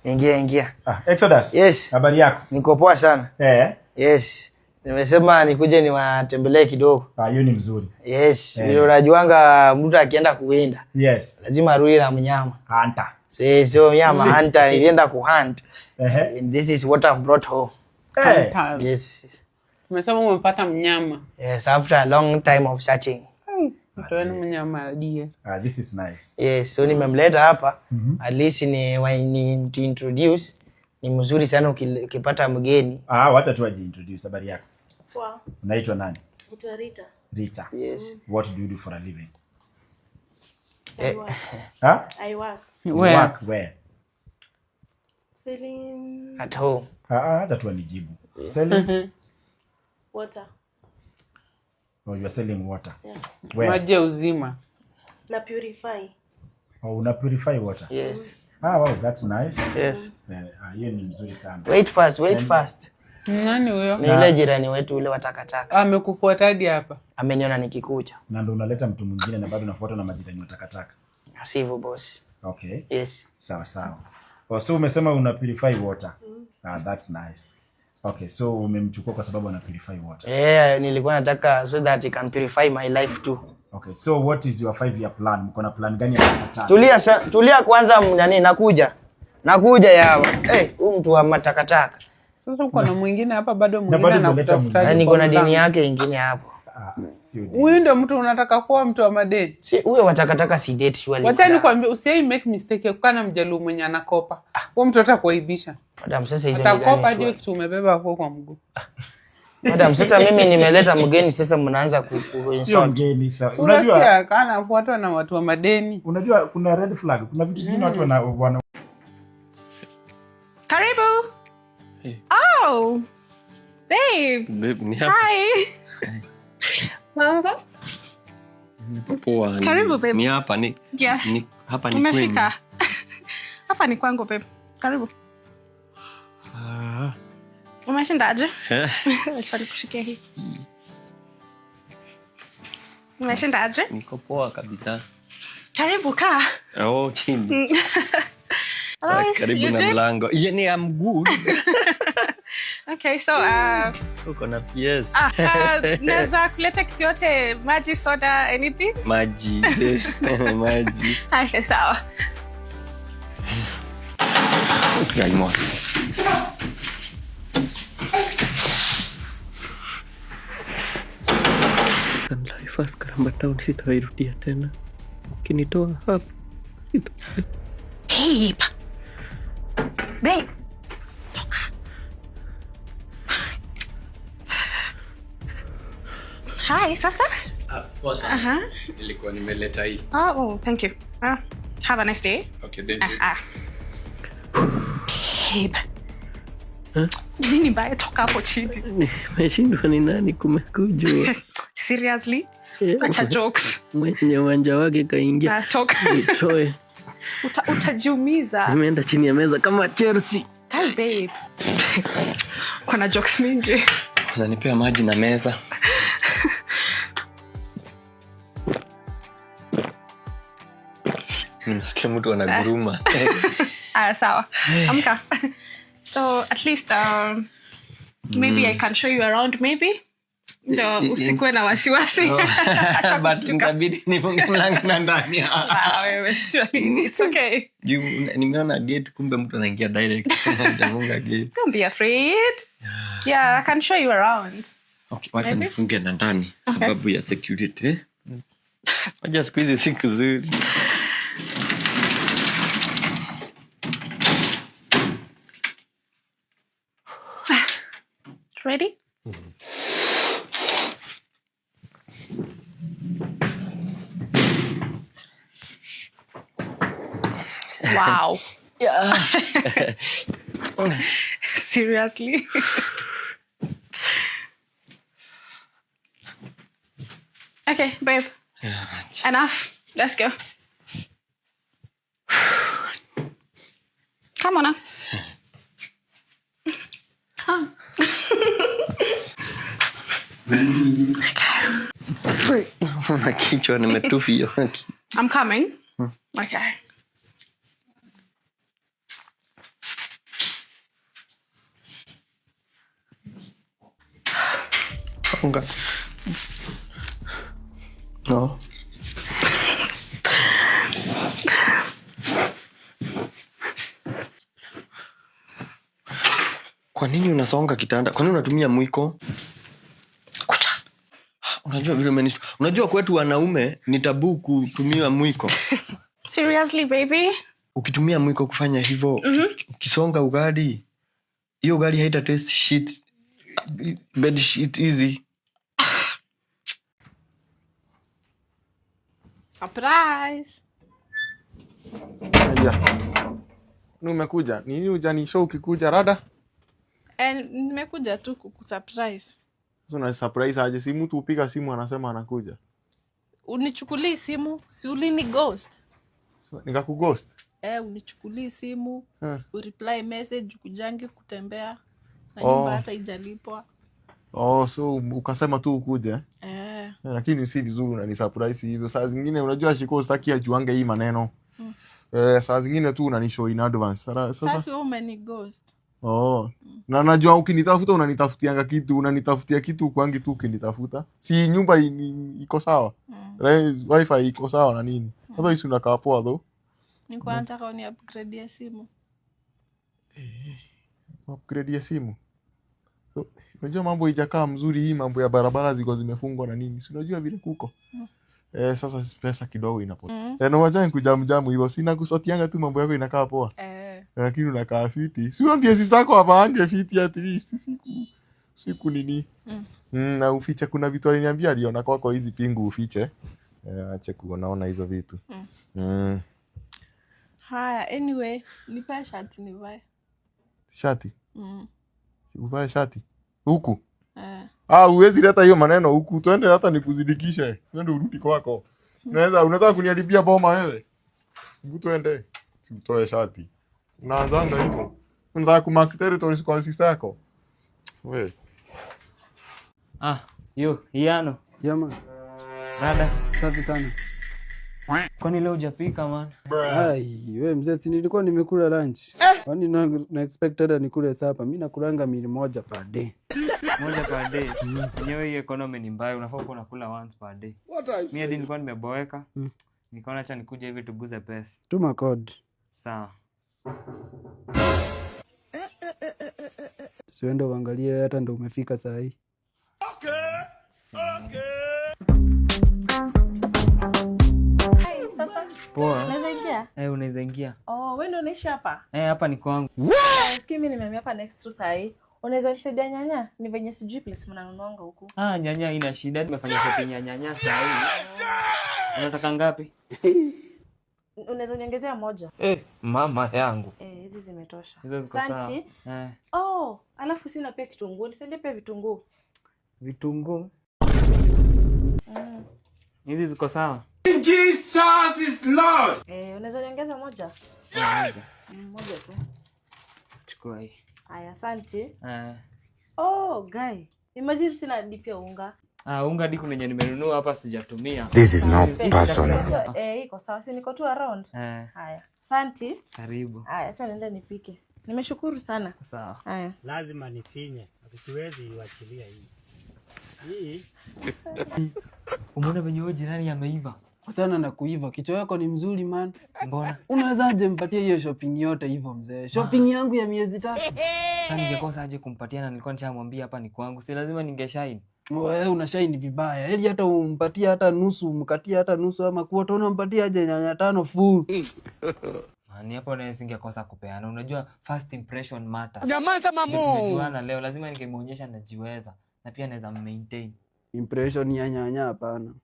Ingia. Exodus. Yes. Habari yako? Niko poa sana. Yes. Nimesema nikuje niwatembelee kidogo. Hiyo ni mzuri. Yes. Vile unajuanga mtu akienda kuwinda. Yes. Lazima arudi na mnyama. Hunter. So mnyama hunter nilienda kuhunt. And this is what I've brought home. Yes. Umesema umepata mnyama. Yes, after a long time of searching. Mtoeni mnyama dear. This is nice. Yes, so nimemleta hapa. At least ni to introduce. Ni mzuri sana ukipata mgeni. Wacha tu introduce. Habari yako? Wow. Unaitwa nani? Naitwa Rita. Rita. Yes. What do you do for a living? I work. I work. Where? Selling at home. Hata tu nijibu. Selling water. Oh, you are selling water. Yeah. Where? Maji ya uzima. Na purify. Una purify water? Yes. Wow, that's nice. Yes. Hiyo ni mzuri sana. Wait first. Nani huyo? Ni yule jirani wetu ule watakataka. Amekufuata hadi hapa. Ameniona nikikuja. Na ndio unaleta mtu mwingine na bado unafuata na majirani watakataka. Sivyo boss. Okay. Yes. Sawa. So umesema una purify water. That's nice. Okay, so umemchukua kwa sababu ana purify water. Nilikuwa nataka so that he can purify my life too. Okay, so what is your 5-year plan? Mko na plan gani ya kupata? Tulia kwanza nani nakuja yawa. Huyu mtu wa matakataka. Sasa uko na mwingine hapa bado mwingine anakutafuta. Na niko na dini yake nyingine hapo. Sio dini. Huyu ndio mtu unataka kuwa mtu wa madeni. Si huyo watakataka si date surely. Wacha nikwambie usiai make mistake ya kukana mjaluo mwenye anakopa. Huyo mtu atakuaibisha. Madam sasa hizo atakopa ndio kitu umebeba hapo kwa mguu. Madam sasa mimi nimeleta mgeni sasa mnaanza kuinsult. Sio mgeni sasa. Unajua kana afuatwa na watu wa madeni. Unajua kuna red flag. Kuna vitu zingine watu wana Karibu. Hey. Oh. Babe, ni hapa. Hi. Mambo? Poa. Karibu babe. Ni hapa ni. Yes. Hapa ni kwenu. Umefika. Hapa ni kwangu babe. Karibu. Umeshindaje? Acha nikushikie hii. Umeshindaje? Niko poa kabisa. Karibu kaa. Chini. Karibu na mlango. Yeah, I'm good. Okay, so uko na PS. naweza kuleta kitu yote, maji, soda, anything? Maji. Okay, sawa. Gaimo. Kan life fast karamba town sitairudia tena. Kinitoa hapa. Babe. Toka. Hi, sasa? Poa. Nilikuwa nimeleta hii. Oh, thank you. Have a nice day. Okay, thank you. Babe. Nini baya toka hapo chini? Nimeshindwa ni nani kumekujua. Seriously? Acha jokes. Mwenye uwanja wake kaingia. Toka. Nitoe. Utajumiza. Nimeenda chini ya meza kama Chelsea. Hey babe. Kuna jokes mingi. Unanipea maji na meza. Nimesikia mtu anaguruma. Sawa. Amka. So at least maybe I can show you around maybe. Ndio usikuwe na wasiwasi. But nitabidi nifunge mlango na ndani. Wewe it's okay. Nimeona gate kumbe mtu anaingia direct. Nitafunga gate. Don't be afraid. Yeah, I can show you around. Okay, wacha nifunge na ndani sababu ya security. Wacha siku hizi siku nzuri. Ready? Wow. Yeah. Seriously? Okay, babe. Yeah. Enough. Let's go. Come on now. Na kichwa nimetufia. I'm coming. Okay. Songa. No. Kwa nini unasonga kitanda? Kwa nini unatumia mwiko? Kucha. Unajua vile umenishtua. Unajua kwetu wanaume ni tabu kutumia mwiko. Seriously, baby? Ukitumia mwiko kufanya hivyo, ukisonga ugali, hiyo ugali haita taste shit. Bed shit easy. Surprise. Ni umekuja? Nini hujanishow ukikuja rada? Nimekuja tu kukusurprise. Sasa una surprise aje? Si mtu upiga simu anasema anakuja. Unichukulie simu, si ulini ghost. So, nikakughost. Unichukulie simu, ureply message kujangi kutembea na nyumba hata ijalipwa. So ukasema tu ukuje. Lakini si vizuri unani surprise hivyo. Saa zingine unajua Shiko sitaki ajuange hii maneno. Saa zingine tu unanishow in advance. Sasa wewe umeni ghost. Na najua ukinitafuta unanitafutianga kitu, unanitafutia kitu kwangi tu ukinitafuta. Si nyumba iko sawa. Wifi iko sawa na nini? Sasa hizo unakaa poa though. Niko nataka uni upgrade ya simu. Upgrade ya simu. Unajua mambo ijakaa mzuri hii, mambo ya barabara ziko zimefungwa na nini. Si unajua vile kuko. Sasa pesa kidogo inapotea. Na wacha kujamjamu hivyo. Sina kusotianga tu mambo yako inakaa poa. Lakini unakaa fiti. Si uambie sisi zako hapa ange fiti at least siku nini. Na ufiche, kuna vitu aliniambia aliona kwako hizi pingu ufiche. Acha kuonaona hizo vitu. Haya, anyway, nipe shati nivae. Shati? Uvae shati? Huku? Huwezi leta hiyo maneno huku. Twende hata nikuzidikishe. Twende urudi kwako. Unataka kuniharibia boma wewe? Twende. Si utoe shati. Unaanzanga hivyo. Unataka kumark territories kwa sister yako? Wewe. Iano. Jama. Rada. Safi sana. Kwani leo hujapika man? Wewe mzee, si nilikuwa nimekula lunch. Kwani na expected nikule sapa. Mimi nakulanga meal moja per day. Moja per day. Yenyewe hii economy ni mbaya, unafaa kuwa unakula once per day. Mimi hadi nilikuwa nimeboeka. Nikaona acha nikuje hivi tuguze pesa. Tuma code. Sawa. Siende uangalie hata ndo umefika saa hii. Sasa Poa. unaweza ingia? Unaweza ingia. Wewe ndio unaishi hapa? Hapa ni kwangu. Sikia mimi nimehamia hapa next to saa hii. Unaweza nisaidia nyanya? Ni venye sijui place mnanunuanga huku. Nyanya ina shida, nimefanya shopping ya nyanya saa hii. Unataka ngapi? Unaweza niongezea moja? Mama yangu. Hizi zimetosha. Hizo ziko sawa. Alafu sina pia kitunguu. Nisaidie pia vitunguu. Vitunguu? Hizi ziko sawa. Jesus is Lord. Unaweza niongeza moja? Moja tu. Chukua hii. Haya, asante. Guy. Imagine sina dipia unga. Unga diku nenye nimenunua hapa sijatumia. This is not personal. Iko sawa, si niko tu around. Haya, asante. Karibu. Haya, acha niende nipike. Nimeshukuru sana. Sawa. Haya. Lazima nifinye. Siwezi iwachilia hii. Umeona venye huyo jirani ameiva? Achana na kuiva. Kichwa yako ni mzuri man. Mbona? Unawezaje mpatie hiyo shopping yote hivyo mzee? Shopping yangu ya miezi 3. Sasa ningekosa aje kumpatia na nilikuwa nishamwambia hapa ni kwangu. Si lazima ningeshine. Wewe unashine vibaya. Heli hata umpatie hata nusu, umkatie hata nusu ama kuota unampatia aje nyanya 5 full. Ni hapo na singekosa kupeana. Unajua first impression matters. Nyamaza mamu. Tumejuana leo, lazima ningemuonyesha najiweza na pia naweza maintain. Impression ya nyanya hapana.